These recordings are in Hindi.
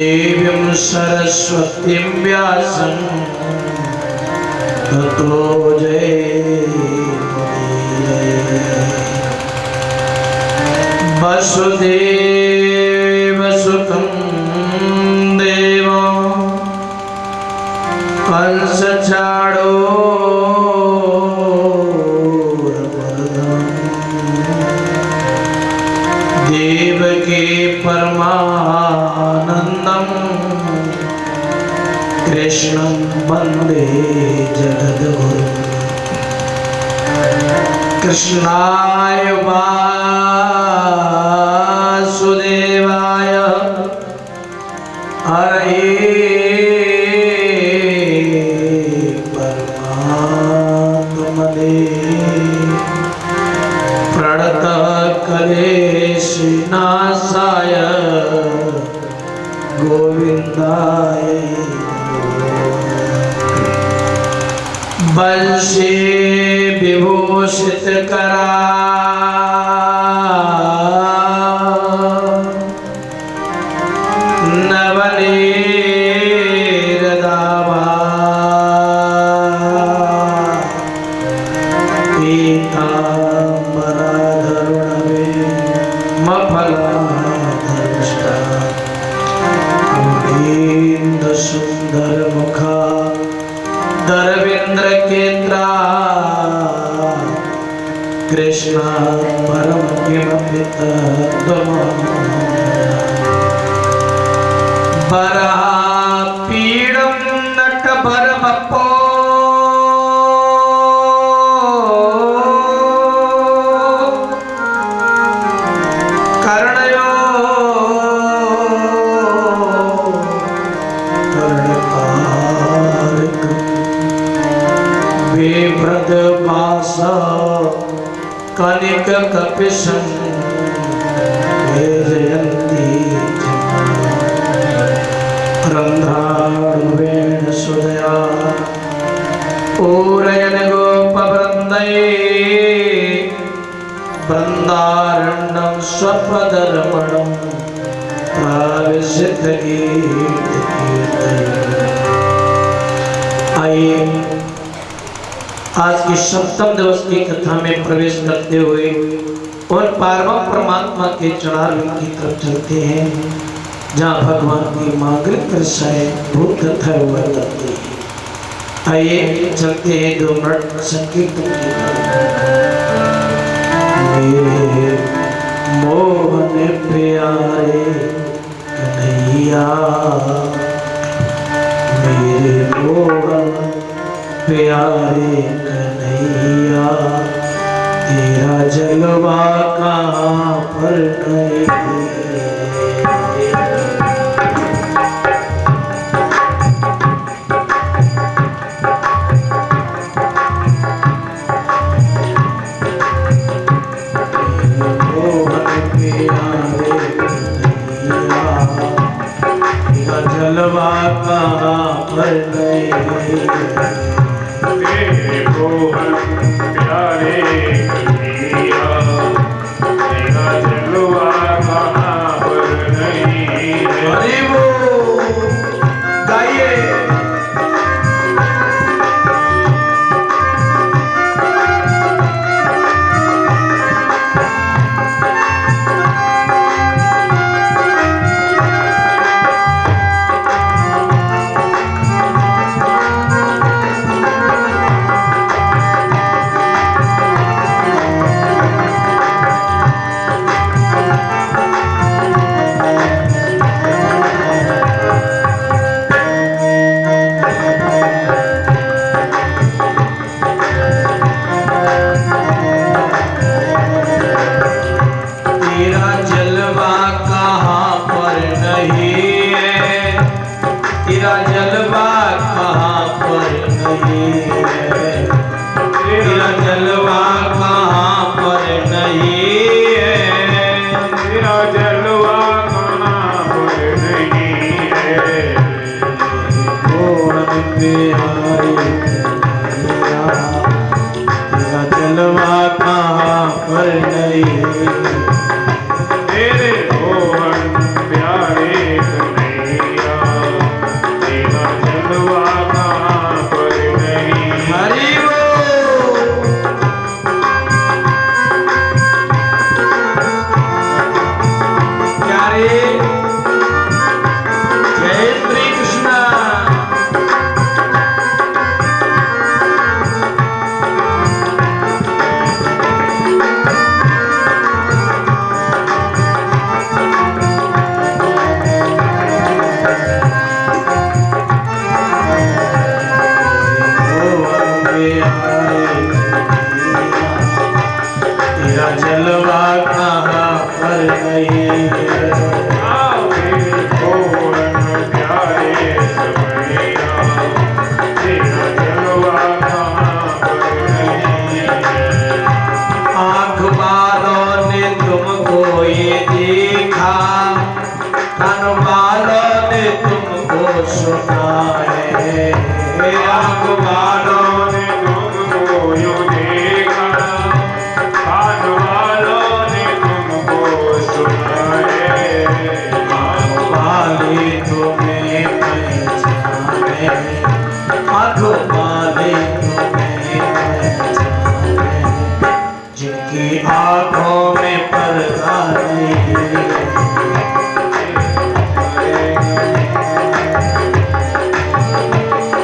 देवीं सरस्वतीं व्यासं ततो जयमुदीरये। वसुदेवसुतं देवं कंसचाणूरमर्दनं देवकी परमानन्दं कृष्णं वन्दे जगद्गुरुं। कृष्णाय वासुदेवाय हरये परमात्मने प्रणतक्लेशनाशाय गोविन्दाय बंशी विभूषितकरा नवनीरदाभा पीताम्बरधरुणवे मफलाधरुष्टा सुंदरमुखा दरविंद्र केन्द्रा कृष्ण परम किमपि तत्त्वमहं बरापीडं नटभरमपो कनिक कपिशं वेदयन्ती रन्ध्राणुवेण सुदया पूरयन् गोपवृन्दै वृन्दारण्यं स्वपदरमणं प्राविशद्गीतकीर्तये। आइए आज की सप्तम दिवस की कथा में प्रवेश करते हुए और पारम परमात्मा के चरणारविंद की तरफ चलते हैं, जहाँ भगवान की मांगलिक दशाएं भूत कथा हुआ करती है। आइए चलते हैं 2 मिनट संकीर्तन की। मेरे मोहन प्यारे कन्हैया, मेरे मोहन प्यारे कन्हैया, तेरा जलवा कहाँ पर नहीं। मोहन प्यारे कन्हैया, तेरा जलवा कहाँ पर नहीं। मोहन प्यारे कन्हैया, तेरा जलवा कहाँ पर नहीं है। अरे वो गाइए। सुना है। आँख वालों ने तुमको यूं देखा, कान वालों ने तुमको सुना है। आँख वाले तुम्हें पहचाने, आँख वाले तुम्हें पहचाने, जिनकी आँखों में पर्दा नहीं है।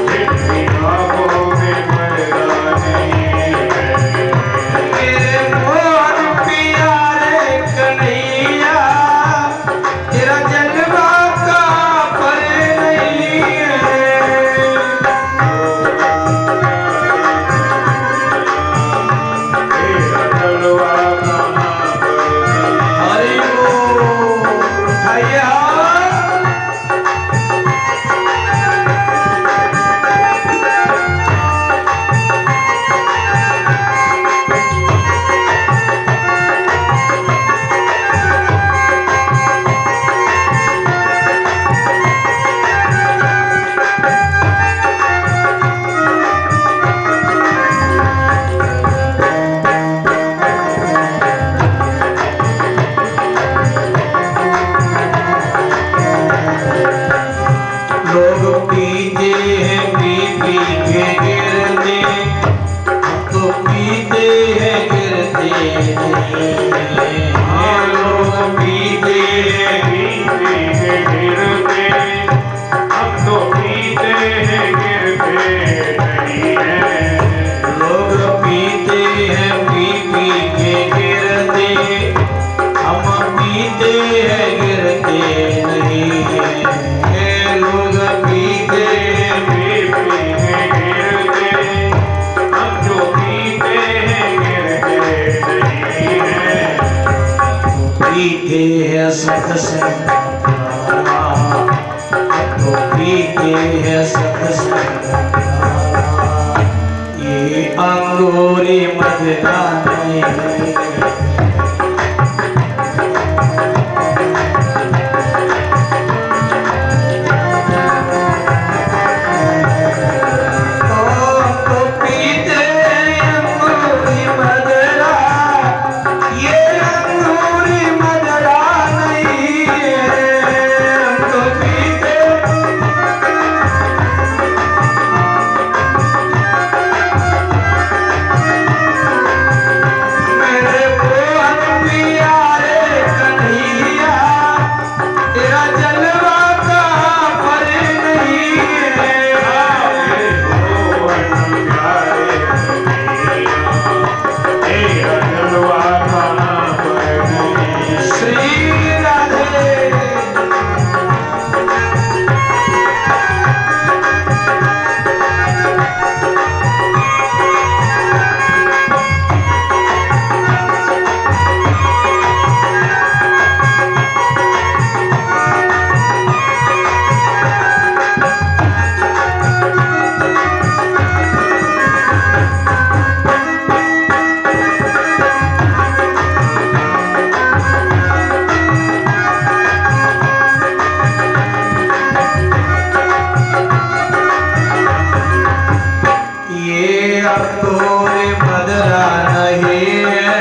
जिनकी आँखों में पर्दा नहीं है। मेरे मोर प्यारे कन्हैया, तेरा जलवा का पर नहीं है। तेरा जलवा कहाँ पर नहीं। हरि बोल भैया। लोग पीते हैं पी पी के गिरते, हम तो पीते हैं गिरते नहीं। लोग पीते हैं पीते हैं गिरते, हम तो पीते हैं गिरते नहीं हैं। लोग पीते हैं पी पी के गिरते, हम पीते हैं गिरते नहीं है। लोग पीते हैं पीते हैं गिरते, हम जो पीते हैं गिरते नहीं हैं। पीते हैं सत्संग प्यारा, तो पीते हैं सत्संग प्यारा। ये अंगूरी मदरा नहीं है। तो पीते अंगूरी मदरा, ये अंगूरी मदरा नहीं है। तो पीते मेरे बहुत प्यारे कन्हैया, तेरा जलवा का पर नहीं है। प्यारे तेरा जलवा कहाँ पर नहीं। श्री राधे। ये अंगूरी मदरा नहीं है,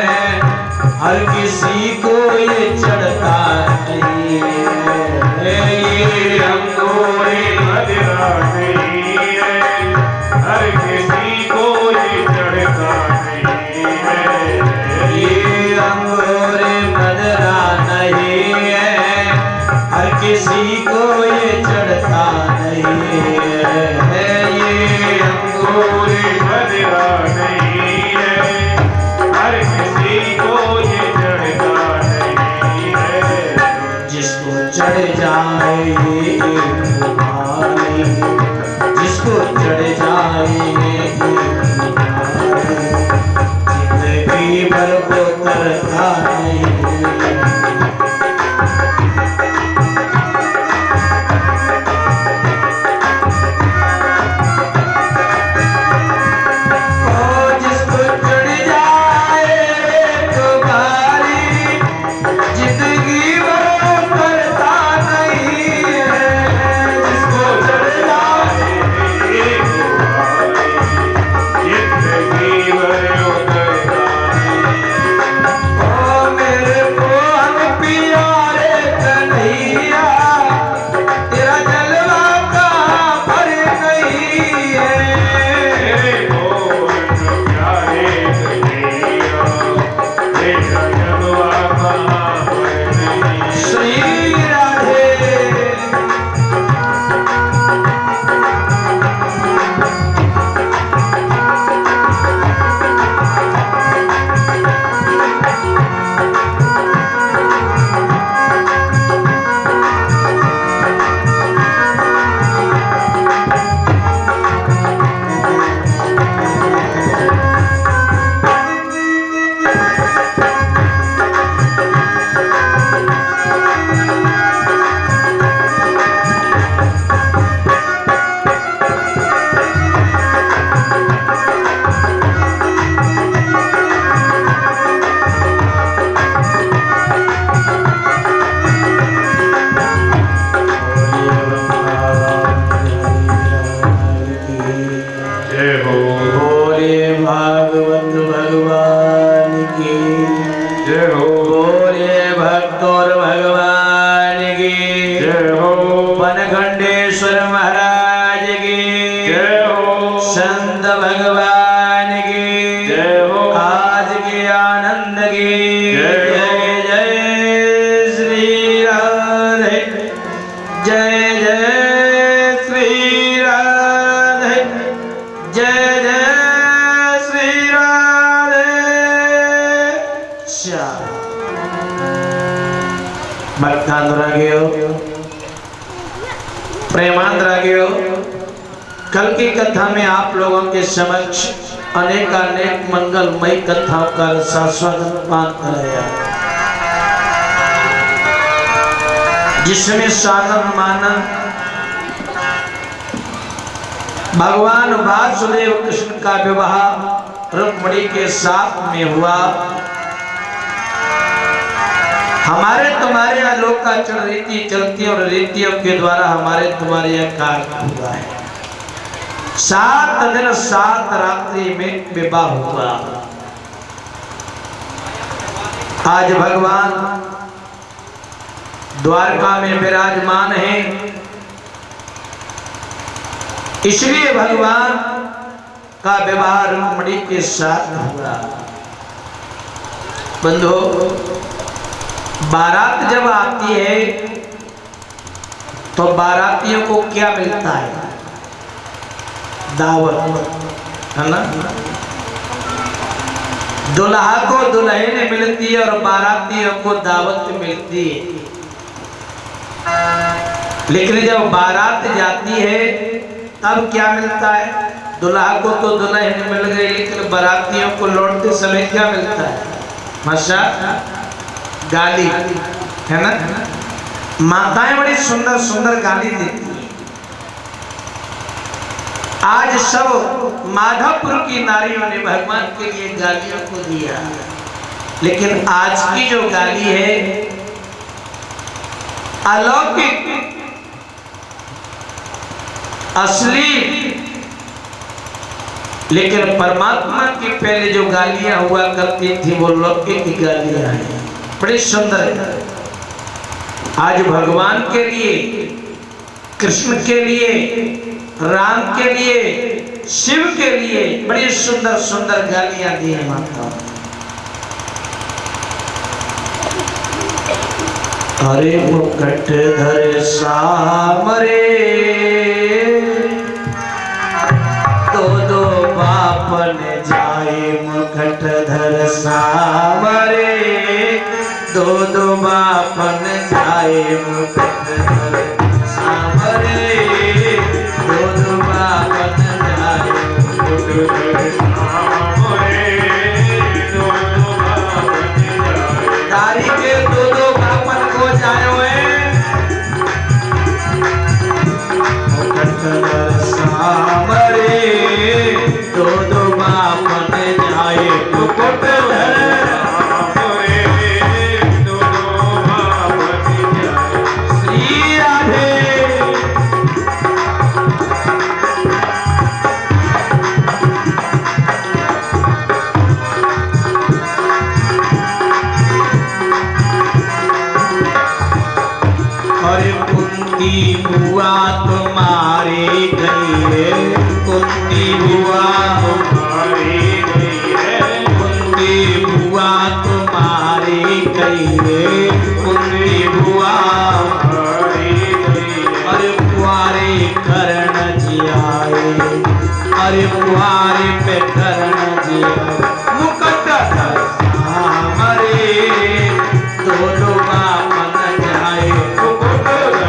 हर किसी को ये चढ़ता नहीं है। ये अंगूरी मदरा नहीं है, हर किसी को ये चढ़ता नहीं है। ये अंगूरी मदरा नहीं है, हर किसी को ये चढ़ता नहीं है। ये अंगूरी मदरा नहीं है, हर किसी को ये चढ़ता नहीं है। जिसको चढ़ जाए ये तुम्हारी, जिसको चढ़ जाए ये तुम्हारी, जिंदगी भर को तरता नहीं। जिसको चढ़ जाए तो भारी, जिंदगी वो करता नहीं है। जिसको चढ़ प्रेमांतरागियों, कल की कथा में आप लोगों के समक्ष अनेक मंगलमयी कथाओं का रसास्वादन पान कराया, जिसमें सानंद मानंद भगवान वासुदेव कृष्ण का विवाह रुक्मिणी के साथ में हुआ। हमारे तुम्हारे यहाँ लोकाचरण रीति चलती और रीतियों के द्वारा हमारे तुम्हारे यहाँ कार्य हुआ है। 7 दिन 7 रात्रि में विवाह हुआ। आज भगवान द्वारका में विराजमान है, इसलिए भगवान का विवाह रुक्मिणी के साथ हुआ। बंधु, बारात जब आती है तो बारातियों को क्या मिलता है? दावत, है ना। दुल्हा को दुल्हन मिलती है और बारातियों को दावत मिलती है। लेकिन जब बारात जाती है तब क्या मिलता है? दुल्हा को तो दुल्हन मिल गई, लेकिन बारातियों को लौटते समय क्या मिलता है? मशा, गाली, है ना। माताएं बड़ी सुंदर सुंदर गाली देती हैं। आज सब माधवपुर की नारियों ने भगवान के लिए गालियों को दिया, लेकिन आज की जो गाली है अलौकिक, असली, लेकिन परमात्मा की पहले जो गालियां हुआ करती थी वो लौकिक गालियां हैं, बड़ी सुंदर है। आज भगवान के लिए, कृष्ण के लिए, राम के लिए, शिव के लिए बड़ी सुंदर सुंदर गालियां दी है माता। हरे मुकुट धर सामरे, दो बापन जाए मुकुट धर सामरे, दो बापन जाए मुकुट धर सामरे, दो बापन जाए मुकुट धर सामरे, दो बापन जाए। तारी के दो बापन को जाए मुकुट धर सामरे, दो बापन जाए मुकुट धर। बुआ तुम्हारी गई है, कुंती बुआ तुम्हारी गई है, कुंती बुआ तुम्हारी गई है, कुंती बुआ तुम्हारी गई है। अरे कुआरे कर्ण जी आए, अरे कुआरे पे कर्ण जी आए, मुकुट धर सामरे, दो बापन जाए मुकुट धर।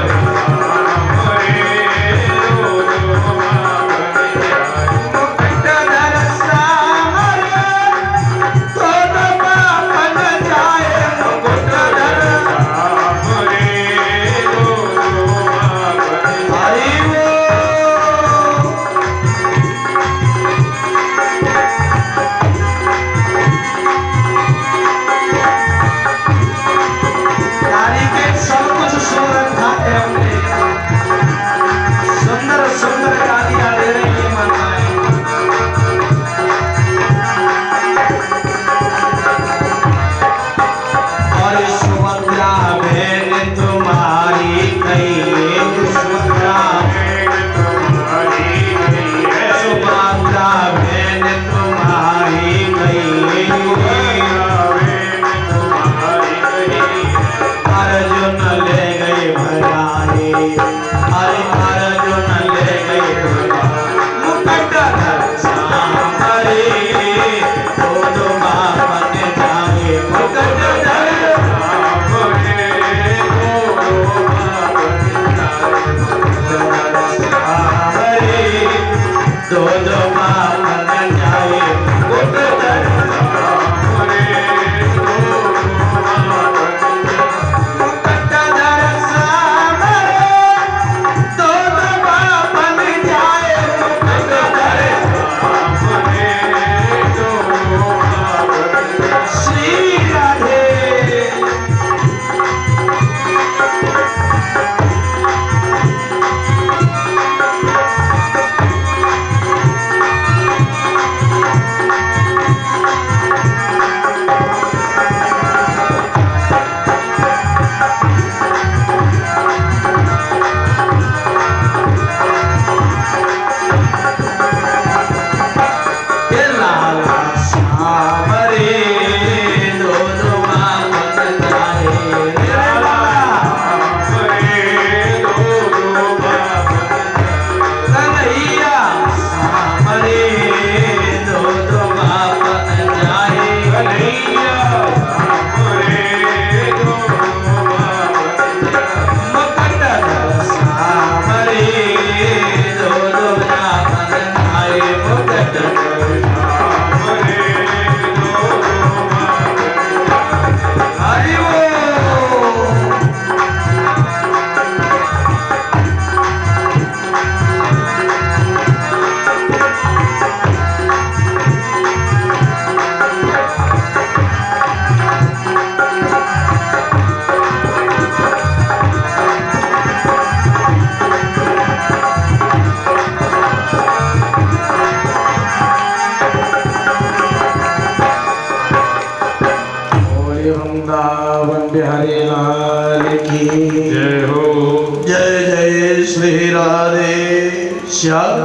राधे श्याम।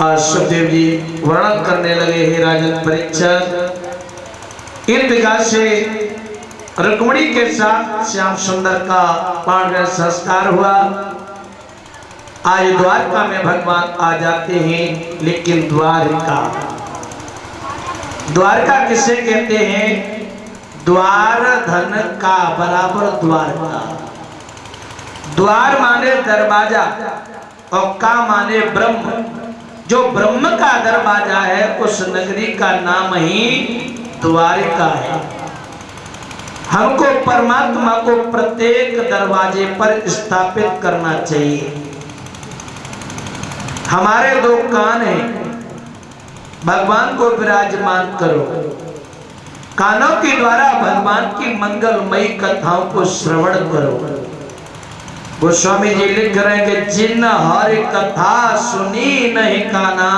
आज सुखदेव जी वर्णन करने लगे हे राजन परीक्षित, इन प्रकार से रुक्मिणी के साथ श्याम सुंदर का पांडव संस्कार हुआ। आज द्वारका में भगवान आ जाते हैं, लेकिन द्वारका किसे कहते हैं? द्वार धन का बराबर द्वारका। द्वार माने दरवाजा और का माने ब्रह्म। जो ब्रह्म का दरवाजा है उस नगरी का नाम ही द्वारिका है। हमको परमात्मा को प्रत्येक दरवाजे पर स्थापित करना चाहिए। हमारे दो कान हैं, भगवान को विराजमान करो। कानों के द्वारा भगवान की मंगलमयी कथाओं को श्रवण करो। गोस्वामी जी लिख रहे हैं कि जिन हर कथा सुनी नहीं काना,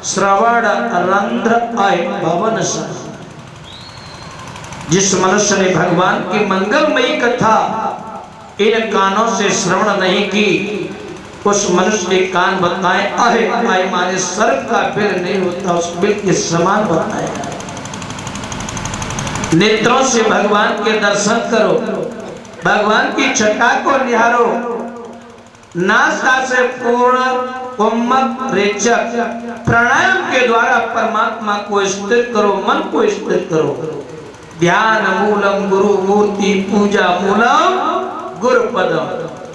श्रवण रंध्र आय भवन सन। जिस मनुष्य ने भगवान की मंगलमयी कथा इन कानों से श्रवण नहीं की, उस मनुष्य के कान बताए अहे आय माने सर्प का बिल नहीं होता, उस बिल के समान बताए। नेत्रों से भगवान के दर्शन करो, भगवान की छटा को निहारो। नासा से पूर्ण उम्मत रेचक प्राणायाम के द्वारा परमात्मा को स्थिर करो, मन को स्थिर करो। ध्यान मूलम गुरु मूर्ति पूजा मूलम गुरु पदम।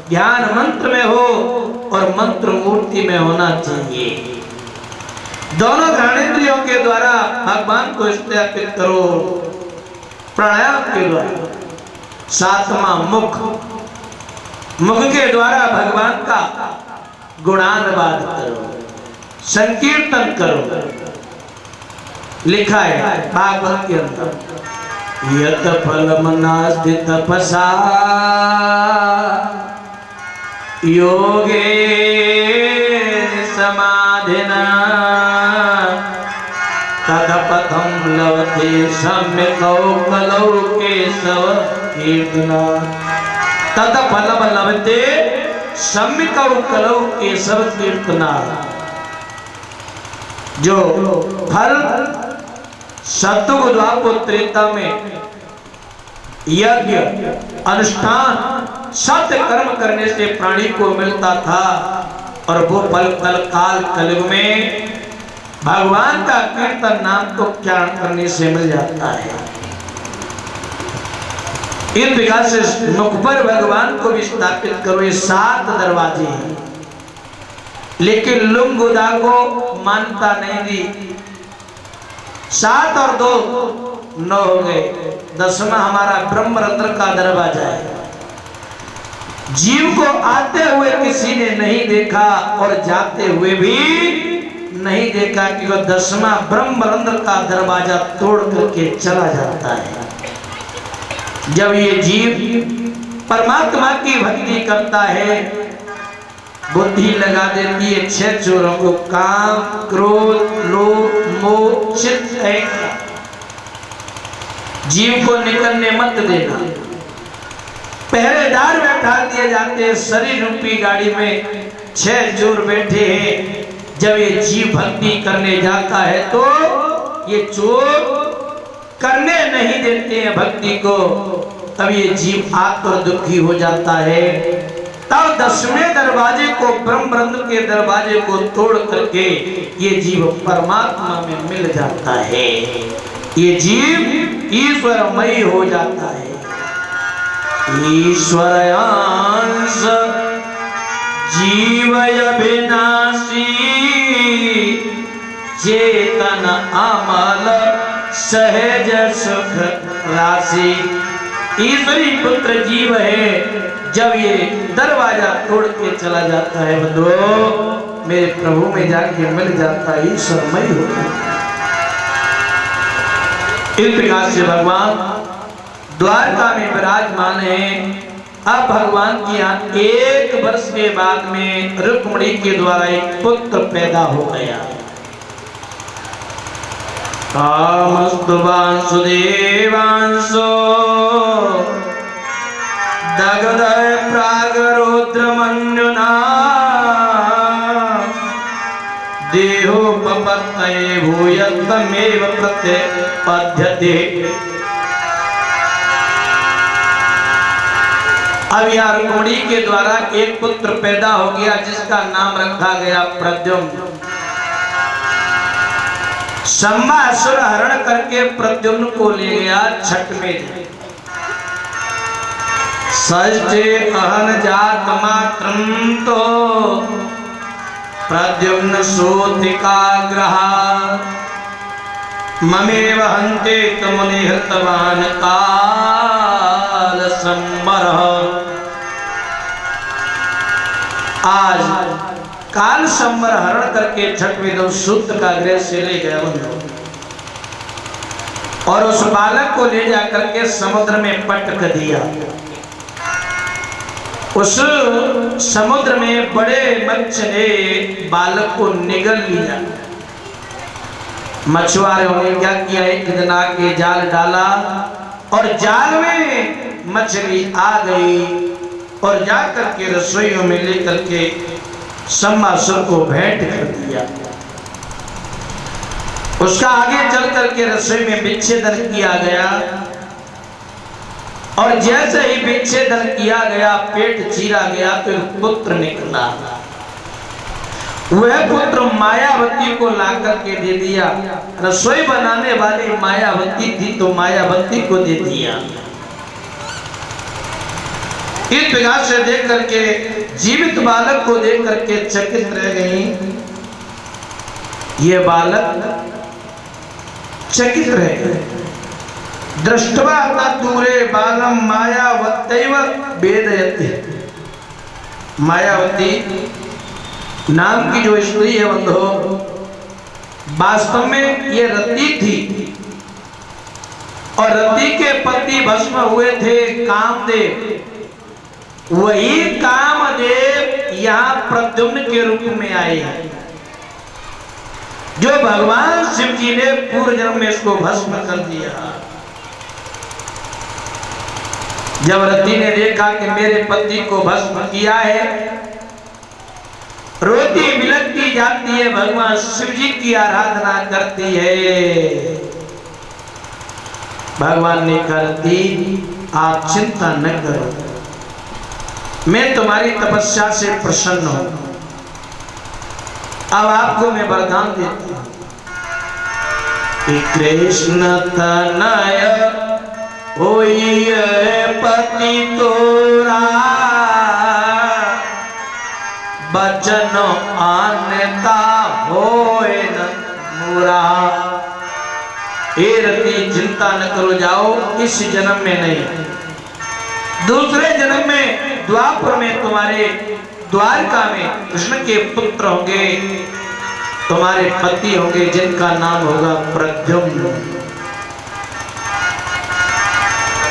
ध्यान मंत्र में हो और मंत्र मूर्ति में होना चाहिए। दोनों घ्राणेंद्रियों के द्वारा भगवान को स्थापित करो, प्राणायाम के द्वारा। सातवां मुख, मुख के द्वारा भगवान का गुणानुवाद करो, संकीर्तन करो। लिखा है भागवत के अंदर, यत फलम नास्ति तपसा योगे समाधिना तदपथम लवते सम्यकौ कलौ केशव कीर्तना। तदफलम लवते सम्यकौ कलौ केशव कीर्तना। जो फल सतयुग द्वापर त्रेता में यज्ञ अनुष्ठान सत्य कर्म करने से प्राणी को मिलता था, और वो फल कल काल कलयुग में भगवान का कीर्तन नाम को ज्ञान करने से मिल जाता है। इन प्रकार से मुख पर भगवान को भी स्थापित करो। ये 7 दरवाजे हैं, लेकिन लुंगुदा को मानता नहीं दी। 7 और 2 9 हो गए। 10वां हमारा ब्रह्मरंध्र का दरवाजा है। जीव को आते हुए किसी ने नहीं देखा और जाते हुए भी नहीं देखा, कि वो 10वां ब्रह्मरंध्र का दरवाजा तोड़ करके चला जाता है। जब ये जीव परमात्मा की भक्ति करता है, बुद्धि लगा देती है 6 चोरों को, काम क्रोध लोभ मोह चित्त अहंकार। जीव को निकलने मत देना। पहरेदार बैठा दिए जाते हैं शरीर रूपी गाड़ी में, 6 चोर बैठे हैं। जब ये जीव भक्ति करने जाता है तो ये चोर करने नहीं देते हैं भक्ति को। तब ये जीव आत्म दुखी हो जाता है। तब 10वें दरवाजे को, ब्रह्मरंध्र के दरवाजे को तोड़ करके ये जीव परमात्मा में मिल जाता है। ये जीव ईश्वरमय हो जाता है। ईश्वरांश जीव अविनाशी चेतन अमल सहज सुख राशि। ईश्वरी पुत्र जीव है। जब ये दरवाजा तोड़ के चला जाता है बंधुओं, मेरे प्रभु में जाके मिल जाता है, ईश्वरमय हो जाता है। इस प्रकार से भगवान द्वारका में विराजमान है। अब भगवान की यहाँ 1 वर्ष के बाद में रुक्मिणी के द्वारा एक पुत्र पैदा हो गया। कामस्तु वासुदेवांशो दगदय प्रागरुद्रमन्युना देहोपपत्तये भूयत्तमेव प्रत्यपद्यते। अब यहाँ रुक्मिणी के द्वारा एक पुत्र पैदा हो गया जिसका नाम रखा गया प्रद्युम्न। शंबासुर हरण करके प्रद्युम्न को ले गया छठ में। सष्टे अहन जात मात्रं तो प्रद्युम्न सूतिकाग्रहा ममेव हन्ते तमुनि हृतवान् काल संवरः। आज काल संवर हरण करके छठ में सूत का गृह से ले गया और उस बालक को ले जाकर के समुद्र में पटक दिया। उस समुद्र में बड़े मत्स्य ने बालक को निगल लिया। मछुआरों ने क्या किया, एक दिन आके जाल डाला और जाल में मछली आ गई और जाकर के रसोइयों में लेकर के शंबासुर को भेंट कर दिया। उसका आगे चल करके रसोई में विच्छेदन किया गया और जैसे ही विच्छेदन किया गया, पेट चीरा गया तो एक पुत्र निकला। वह पुत्र मायावती को लाकर के दे दिया। रसोई बनाने वाली मायावती थी तो मायावती को दे दिया। इस प्रकार से देख करके जीवित बालक को देख करके चकित रह गई। ये बालक चकित रह गए। दृष्टवा दूरे बालम मायावत्यैव वेदयति। मायावती नाम की जो स्त्री है बंधो, वास्तव में ये रति थी और रति के पति भस्म हुए थे कामदेव। वही कामदेव यहाँ प्रद्युम्न के रूप में आए हैं, जो भगवान शिव जी ने पूर्व जन्म में इसको भस्म कर दिया। जब रति ने देखा कि मेरे पति को भस्म किया है, रोती बिलखती जाती है, भगवान शिव जी की आराधना करती है। भगवान ने करती, आप चिंता न करो, मैं तुम्हारी तपस्या से प्रसन्न हूं। अब आपको मैं वरदान देती हूं कि कृष्ण तनय होइए पति तोरा, बचन आनता होए न मुरा। हे रति, चिंता न करो, जाओ इस जन्म में नहीं, दूसरे जन्म में द्वापर में तुम्हारे द्वारका में कृष्ण के पुत्र होंगे, तुम्हारे पति होंगे जिनका नाम होगा प्रद्युम्न।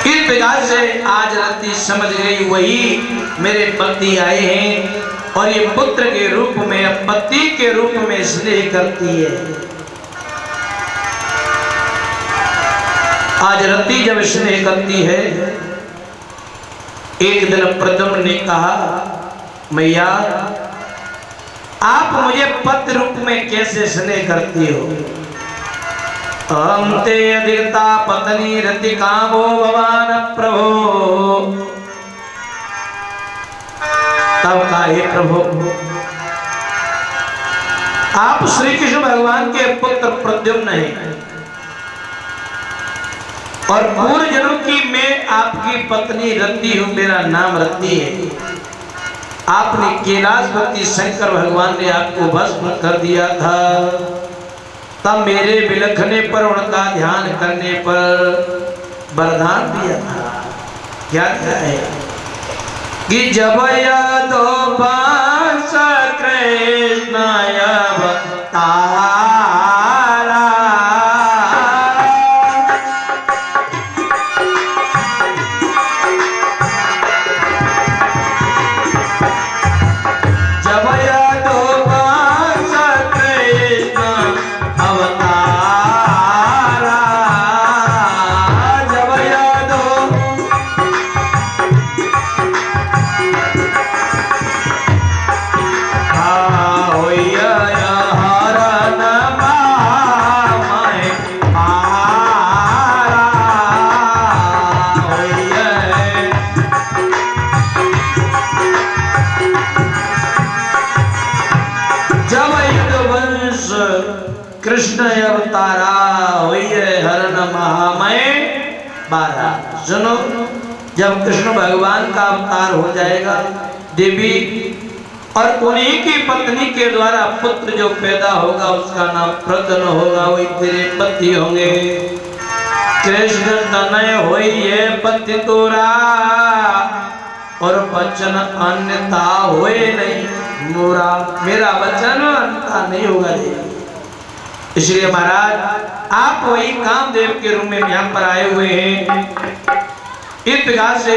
इस प्रकार से आज रति समझ गई, वही मेरे पति आए हैं और ये पुत्र के रूप में, पति के रूप में स्नेह करती है। आज रति जब स्नेह करती है, एक दिन प्रद्युम्न ने कहा, मैया आप मुझे पति रूप में कैसे स्नेह करती हो? अंते अधिकता पत्नी रति कामो भवान प्रभो। तब कहा, हे प्रभु, आप श्री कृष्ण भगवान के पुत्र प्रद्युम्न हैं और पूर्व जन्म की मैं आपकी पत्नी रति हूं, मेरा नाम रति है। आपने कैलाशपति शंकर भगवान ने आपको भस्म कर दिया था, तब मेरे बिलखने पर, उनका ध्यान करने पर वरदान दिया था। क्या क्या है कि जब यादो पास कृष्ण अवतारा, जब यादो पास कृष्ण अवतारा, जब यादो कृष्ण अवतारा हुई हरण महामय बारा। सुनो, जब कृष्ण भगवान का अवतार हो जाएगा, देवी और उन्हीं की पत्नी के द्वारा पुत्र जो पैदा होगा उसका नाम प्रद्युम्न होगा, वही तेरे पति होंगे। कृष्ण तनय होई है पति तोरा, और वचन अन्यथा होए नहीं मोरा। मेरा वचन अन्यथा नहीं होगा देवी। इसलिए महाराज आप वही कामदेव के रूप में यहाँ पर आए हुए हैं। इस प्रकार से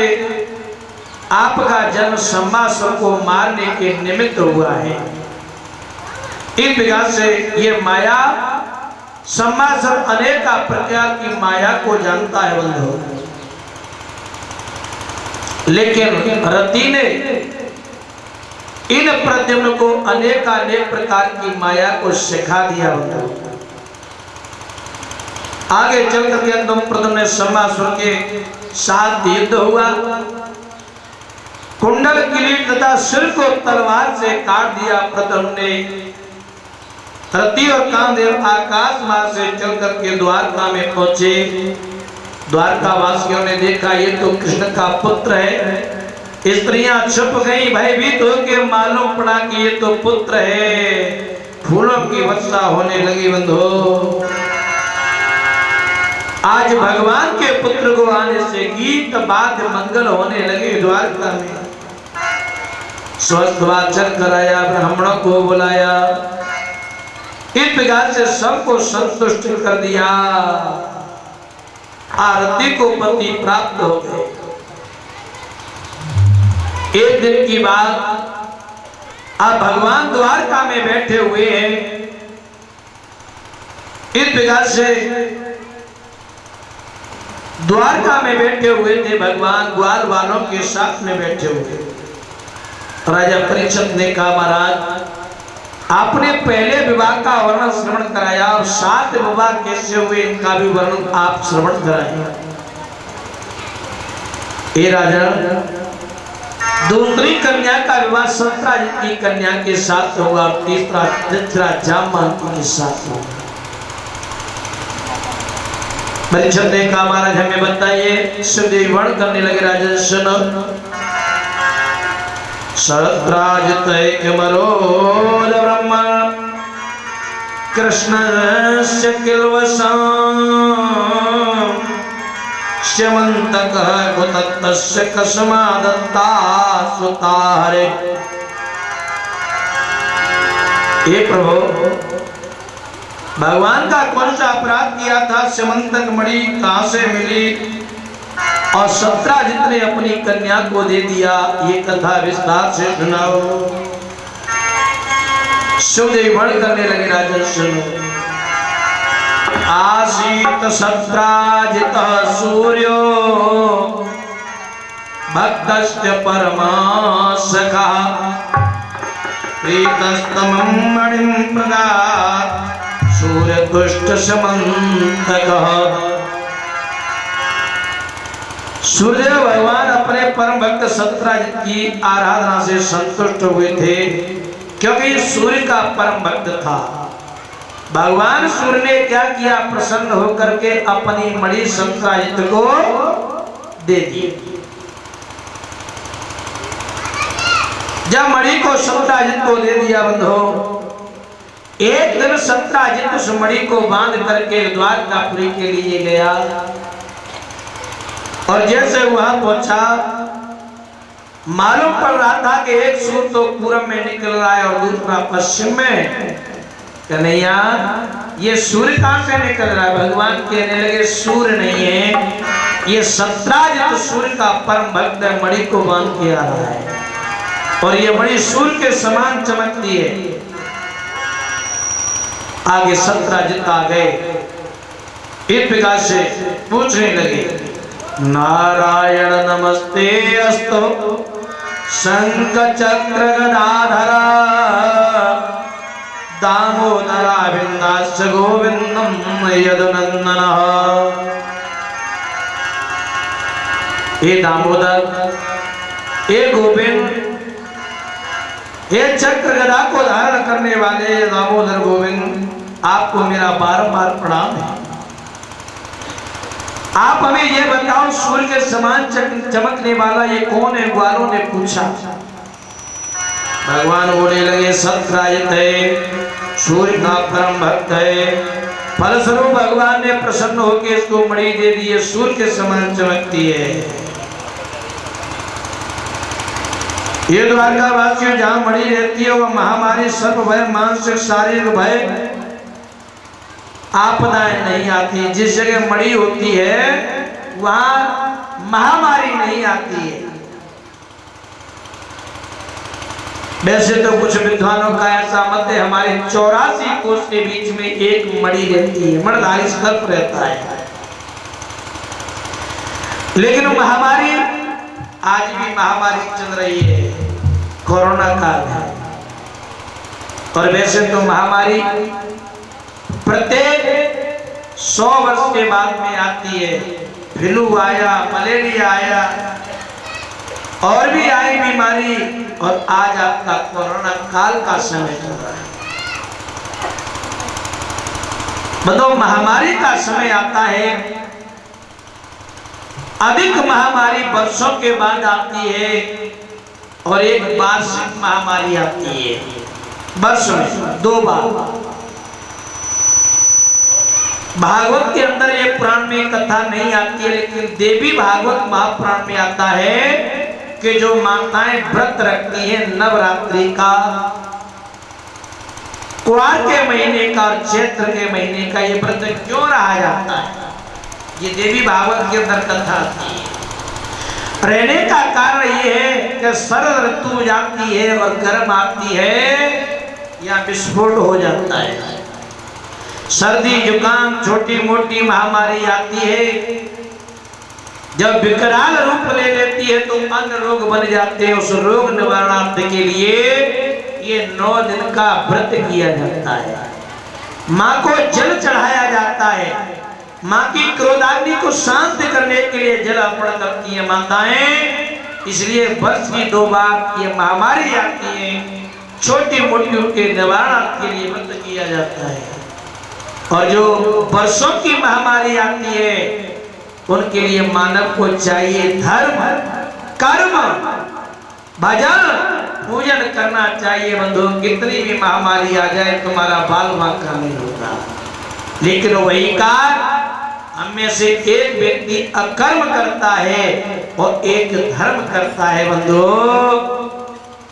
आपका जन्म सम्मासुर को मारने के निमित्त हुआ है। इस प्रकार से ये माया सम्मासुर अनेक प्रकार की माया को जानता है बंधु, लेकिन रति ने इन प्रद्युम्न को अनेक प्रकार की माया को सिखा दिया बंधु। आगे चल करके अंतम प्रद्युम्न ने सम्मासुर के साथ युद्ध हुआ, कुंडल किरीट तथा सिर को तलवार से काट दिया। प्रद्युम्न ने रति और कामदेव आकाश मार्ग से चल करके द्वारका में पहुंचे। द्वारका वासियों ने देखा ये तो कृष्ण का पुत्र है। स्त्रियां छुप गई, भयभीत होकर मालूम पड़ा कि ये तो पुत्र है। फूलों की वर्षा होने लगी बंधु। आज भगवान के पुत्र को आने से गीत वाद्य मंगल होने लगे द्वारका में। स्वस्थ वाचन कराया, ब्राह्मणों को बुलाया, इस प्रकार से सबको संतुष्ट कर दिया। आरती को पति प्राप्त हो गए। एक दिन की बात, अब भगवान द्वारका में बैठे हुए हैं। इस प्रकार से द्वारका में बैठे हुए थे भगवान, ग्वाल वालों के साथ में बैठे हुए। राजा परीक्षित ने कहा महाराज आपने पहले विवाह का वर्णन श्रवण कराया और सात विवाह कैसे हुए इनका भी वर्णन आप श्रवण कराए। हे राजा, दूसरी कन्या का विवाह सत्राजित की कन्या के साथ होगा और तीसरा जामवंती के साथ होगा। परीक्षित ने कहा महाराज हमें बताइए। सुखदेव वर्ण करने लगे। राजा सुनो, सत्राजित मरोद ब्रह्म कृष्णस्य किल्वसं स्यमन्तकः कुतस्तस्य कसमा दत्ता सुतारे। हे प्रभु, भगवान का कौन सा अपराध किया था? स्यमंतक मणि कहां से मिली और सत्राजित ने अपनी कन्या को दे दिया? ये कथा विस्तार से सुनाओ। सुखदेव वर्ण करने लगे। राजा सुनो, आसीत सत्राजित सूर्यो भक्तस्य परमा सखा प्रीतस्तमं मणिं प्रदात् सूर्य दुष्ट समन्तकः। सूर्य भगवान अपने परम भक्त सत्राजित की आराधना से संतुष्ट हुए थे, क्योंकि सूर्य का परम भक्त था। भगवान सूर्य ने क्या किया? प्रसन्न होकर के अपनी मणि सत्राजित को दे दी। जब मणि को सत्राजित को दे दिया बंधु, एक दिन सत्राजित उस मणि को बांध करके द्वारकापुरी के लिए गया और जैसे वहां पहुंचा मालूम पड़ रहा था कि एक सूर्य तो पूरब में निकल रहा है और दूसरा पश्चिम में। कन्हैया ये सूर्य कहां से निकल रहा है? भगवान कहने लगे सूर्य नहीं है, ये सत्राजित सूर्य का परम भक्त है, मणि को बांध के आ रहा है और ये मणि सूर्य के समान चमकती है। आगे सत्राजित आ गए। इस प्रकार से पूछने लगे, नारायण नमस्ते अस्तु शंख चक्र गदाधरा दामोदरा विंदास गोविंदम यदुनंदन। हे दामोदर, हे गोविंद, हे चक्र गदा को धारण करने वाले दामोदर गोविंद, आपको मेरा बारंबार प्रणाम है। आप हमें ये बताओ, सूर्य के समान चमकने वाला ये कौन है? ग्वालों ने पूछा। भगवान बोलने लगे, सत्याजित है, सूर्य का परम भक्त है। फलस्वरूप भगवान ने प्रसन्न होकर इसको मणि दे दी है, सूर्य के समान चमकती है। ये द्वारका वासियों जहां मणि रहती है वह महामारी, सर्प भय, मानसिक शारीरिक भय, आपदाएं नहीं आती। जिस जगह मणि होती है वहां महामारी नहीं आती है। वैसे तो कुछ विद्वानों का ऐसा मत है, हमारे 84 कोष के बीच में एक मणि रहती है, मणिधारी सर्प रहता है। लेकिन महामारी, आज भी महामारी चल रही है, कोरोना काल है। और वैसे तो महामारी प्रत्येक 100 वर्ष के बाद में आती है। फ्लू आया, मलेरिया आया, और भी आई बीमारी, और आज आपका कोरोना काल का समय चल रहा है। मतलब महामारी का समय आता है। अधिक महामारी वर्षों के बाद आती है, और एक वार्षिक महामारी आती है, वर्ष में 2 बार। भागवत के अंदर ये पुराण में कथा नहीं आती है, लेकिन देवी भागवत महापुराण में आता है कि जो माताएं व्रत रखती हैं नवरात्रि का, कुआर के महीने का और चैत्र के महीने का, ये व्रत क्यों रहा जाता है? ये देवी भागवत के अंदर कथा आती है। रहने का कारण ये है कि शरद ऋतु जाती है और गर्म आती है, या विस्फोट हो जाता है। सर्दी जुकाम छोटी मोटी महामारी आती है, जब विकराल रूप ले लेती है तो अन्य रोग बन जाते हैं। उस रोग निवारणार्थ के लिए ये 9 दिन का व्रत किया जाता है। माँ को जल चढ़ाया जाता है, माँ की क्रोधाग्नि को शांत करने के लिए जल अर्पण करती है माताएं। इसलिए वर्ष की 2 बार ये महामारी आती है, छोटी मोटी उनके निवारण के लिए व्रत किया जाता है। और जो वर्षों की महामारी आती है उनके लिए मानव को चाहिए धर्म, कर्म, भजन, पूजन करना चाहिए। बंधु, कितनी भी महामारी आ जाए तुम्हारा बाल बांका नहीं होता, लेकिन वही काल हम में से एक व्यक्ति अकर्म करता है और एक धर्म करता है। बंधु,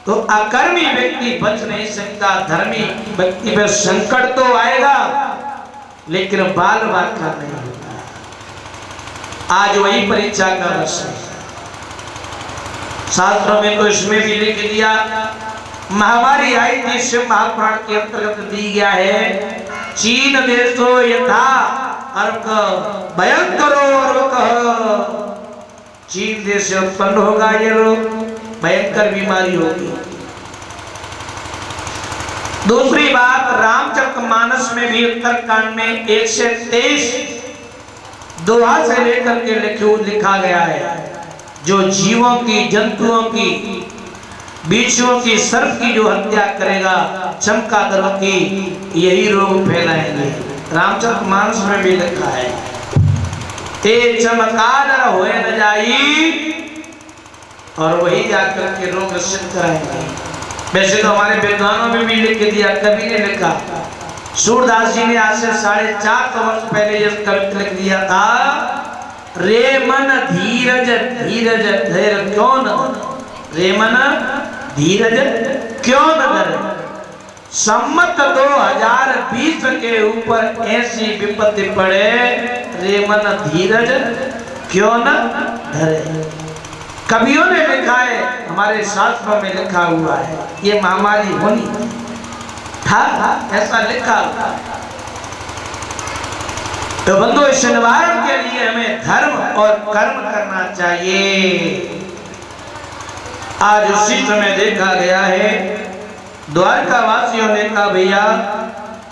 तो अकर्मी व्यक्ति बच नहीं सकता, धर्मी व्यक्ति पर संकट तो आएगा लेकिन बाल बांका नहीं होता। आज वही परीक्षा का वर्ष है। शास्त्रों में तो इसमें भी लिख दिया, महामारी आई थी, शिव महापुराण के अंतर्गत दी गया है। चीन देशो यथा अर्क भयंकरो रोग, चीन देश से उत्पन्न होगा ये रोग, भयंकर बीमारी होगी। दूसरी बात, रामचरितमानस में भी उत्तरकांड में 123 दोहा से लेकर के लिखा गया है, जो जीवों की, जंतुओं की, बिच्छुओं की, सर्प की जो हत्या करेगा, चमगादड़ों की, यही रोग फैलाएंगे। रामचरितमानस में भी लिखा है, ते चमगादड़ होए न जाई, और वही जाकर के रोग सिद्ध कराएंगे। वैसे तो हमारे विद्वानों में भी लिख दिया, कवि ने लिखा, सूरदास जी ने आज से 450 वर्ष पहले ये कविता लिख दिया था, रे मन धीरज धीरज धैर्य क्यों न, रे मन धीरज क्यों न धरे, सम्मत 2020 के ऊपर ऐसी विपत्ति पड़े, रे मन धीरज क्यों न धरे। कवियों ने लिखा है, हमारे शास्त्रों में लिखा हुआ है, ये महामारी होनी था, ऐसा लिखा हुआ। तो बंधु, इस निवारण के लिए हमें धर्म और कर्म करना चाहिए। आज उसी समय देखा गया है, द्वारका वासियों ने कहा, भैया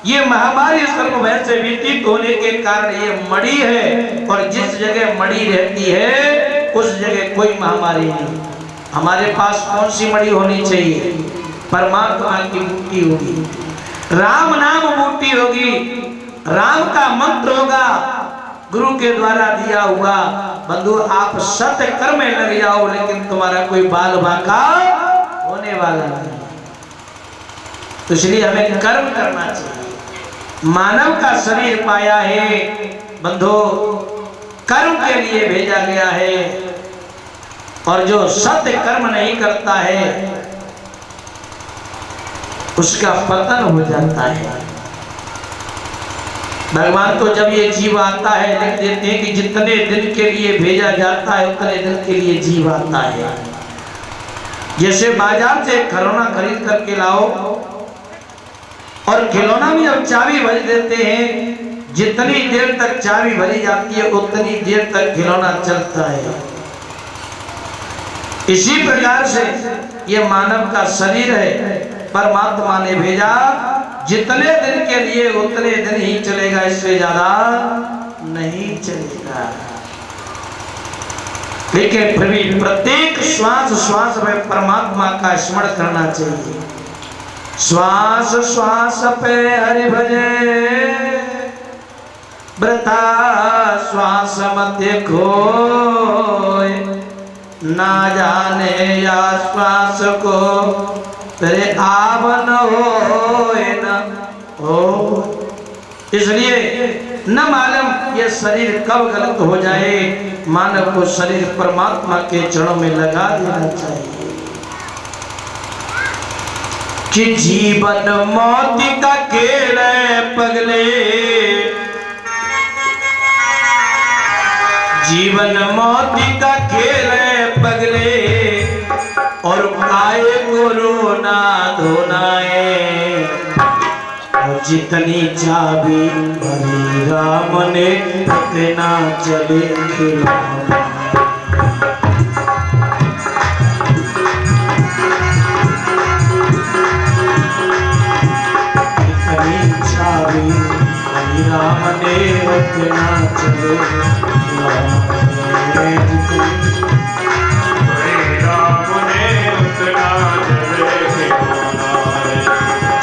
ये महामारी सर्प भय से व्यतीत होने के कारण ये मणि है, और जिस जगह मणि रहती है उस जगह कोई महामारी नहीं। हमारे पास कौन सी मणि होनी चाहिए? परमात्मा की मुक्ति होगी। राम नाम बूटी होगी, राम का मंत्र होगा, गुरु के द्वारा दिया हुआ। बंधु आप सत्य कर्म में लग जाओ, लेकिन तुम्हारा कोई बाल बाका होने वाला नहीं। तो इसलिए हमें कर्म करना चाहिए। मानव का शरीर पाया है बंधु, कर्म के लिए भेजा गया है, और जो सत्य कर्म नहीं करता है उसका पतन हो जाता है। भगवान तो जब ये जीव आता है लिख देते हैं कि जितने दिन के लिए भेजा जाता है उतने दिन के लिए जीव आता है। जैसे बाजार से खिलौना खरीद करके लाओ, और खिलौना में जब चाबी भर देते हैं, जितनी देर तक चाबी भरी जाती है उतनी देर तक खिलौना चलता है। इसी प्रकार से ये मानव का शरीर है, परमात्मा ने भेजा, जितने दिन के लिए उतने दिन ही चलेगा, इससे ज्यादा नहीं चलेगा। लेकिन फिर भी प्रत्येक श्वास श्वास में परमात्मा का स्मरण करना चाहिए। श्वास श्वास पे हरि भजे, वृथा श्वास मध्य खोए, ना जाने या श्वास को तेरे आवन न हो। इसलिए न मालूम ये शरीर कब गलत हो जाए, मानव को शरीर परमात्मा के चरणों में लगा देना चाहिए। कि जीवन मौत का खेल है पगले, जीवन मौत का खेल है पगले, और आए गुरु ना धोनाए, और जितनी चाबी भरी राम ने उतना चले खिलौना। जितनी चाबी भरी राम ने उतना चले खिलौना।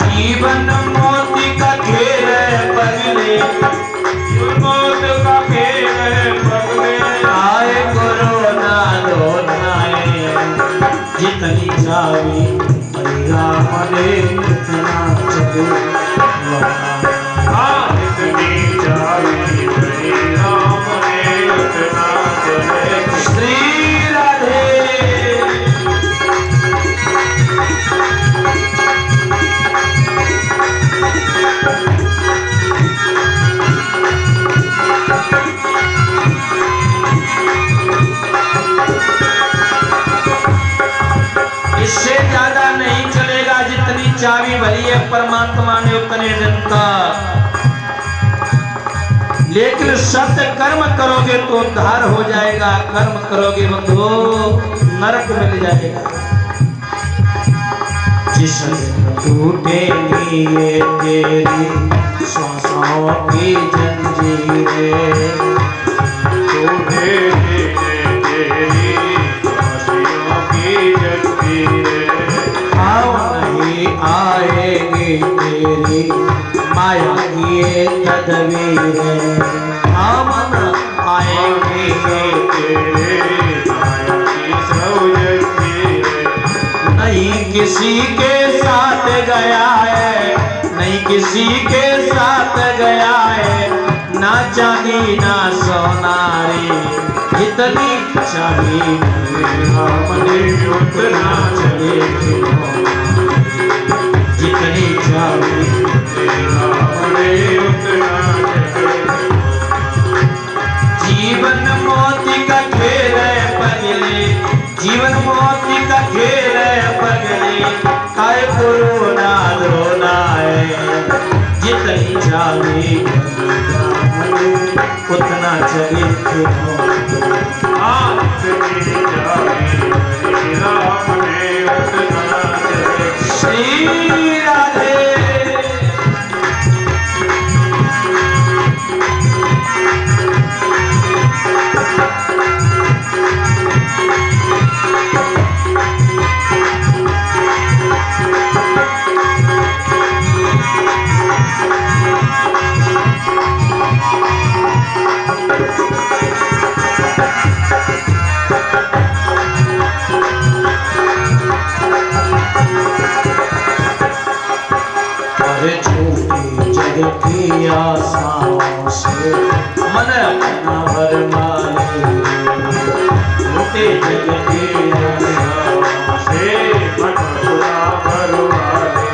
जीवन मौत का खेल है पगले, मौत का खेल है पगले, आए गुरु ना धोनाए, जितनी चाबी भरी राम ने उतना चले खिलौना। जितनी चाबी भरी राम ने उतना चले। श्री राधे। इससे ज्यादा नहीं चलेगा, जितनी चाबी भरी है परमात्मा ने उतने दिन तक। लेकिन सत्य कर्म करोगे तो उद्धार हो जाएगा, कर्म करोगे बंधु नरक मिल जाएगा। जिसने टूटेंगी ये तेरी श्वासों की जंजीरें, टूटेंगी तेरी श्वासों की जंजीरें, आओ नहीं आएगी तेरी माया की ये तदबीरें, हम न आएंगे तेरे माया की सब जंजीरें। नहीं किसी के साथ गया है, नहीं किसी के साथ गया है, ना चांदी ना सोनारी, जितनी चाबी हमने उतना चले खिलौना। जितनी चाबी हमने उतना चले। जीवन मौत का खेल है पगले, जीवन मौत का खेल है पगले, काय गुरु ना धोनाए, जितनी चाबी उतना चले खिलौना। जितनी चाबी राम ने उतना चले। श्री राधे। अरे छूटी जग की आशाओं से मन अपना भर मारे, छूटे जग की आशाओं से मन अपना भर मारे।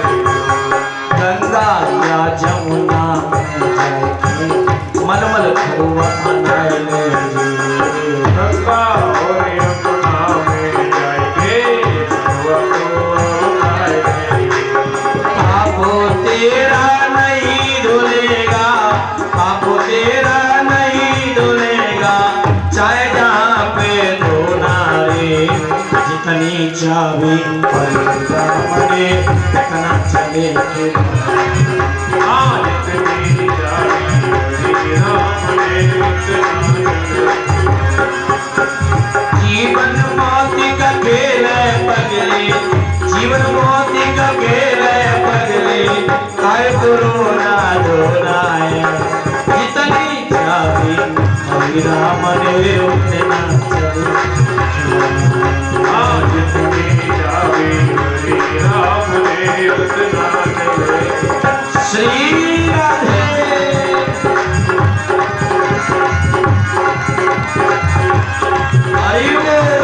गंगा या जमुना में जाके मलमल खरुआ नहाए गंगा और यमुना में जाएंगे, खरुआ को नहाएंगे। पापो तेरा नहीं धुलेगा, पापो तेरा नहीं धुलेगा, चाहे जहाँ पे धोना रे। जितनी चाबी पड़ेगा मरे, इतना चले के आज तेरी जानी बड़ी राम ने उतना जीवन मौत का खेल है पगले, जीवन मौत का खेल है पगले, काय गुरु ना दोराए। जितनी चाबी हरि राम ने उतना आज तेरी जानी बड़ी राम ने उतना चले। श्री राधे हरि बोल।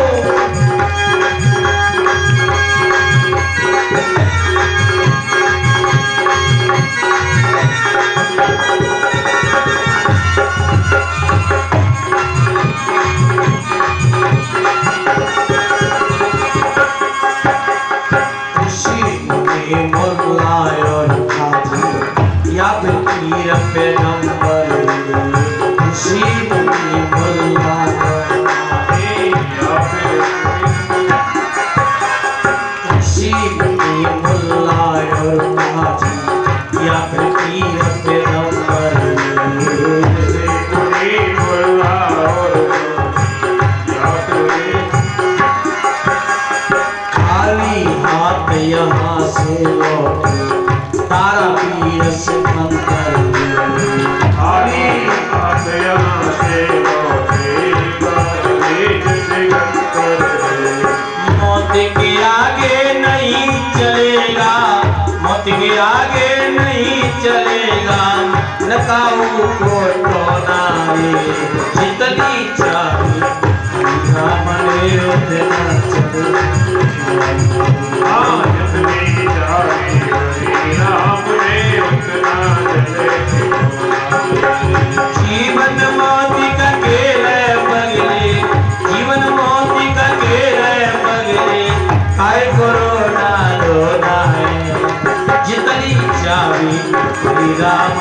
या फिर पीर पैगंबर खुशी मुझे मुल्ला खुशी मुझे मुल्ला और काजी या फिर पीर पैगंबर खाली हाथ यहाँ से लौटे तारा पीर से मंतर खाली हाथ यहाँ से लौटे, पीर से मंतर। मौत के आगे नहीं चलेगा, मौत के आगे नहीं चलेगा, नकाऊ को टोना रे। जितनी चाबी रामने उतना चले। आज तेरी जानी बड़ी राम ने उतना चले। जीवन मौत का खेल है पगले, जीवन मौत का खेल है पगले, काय करो ना रोना है। जितनी चाबी हरि राम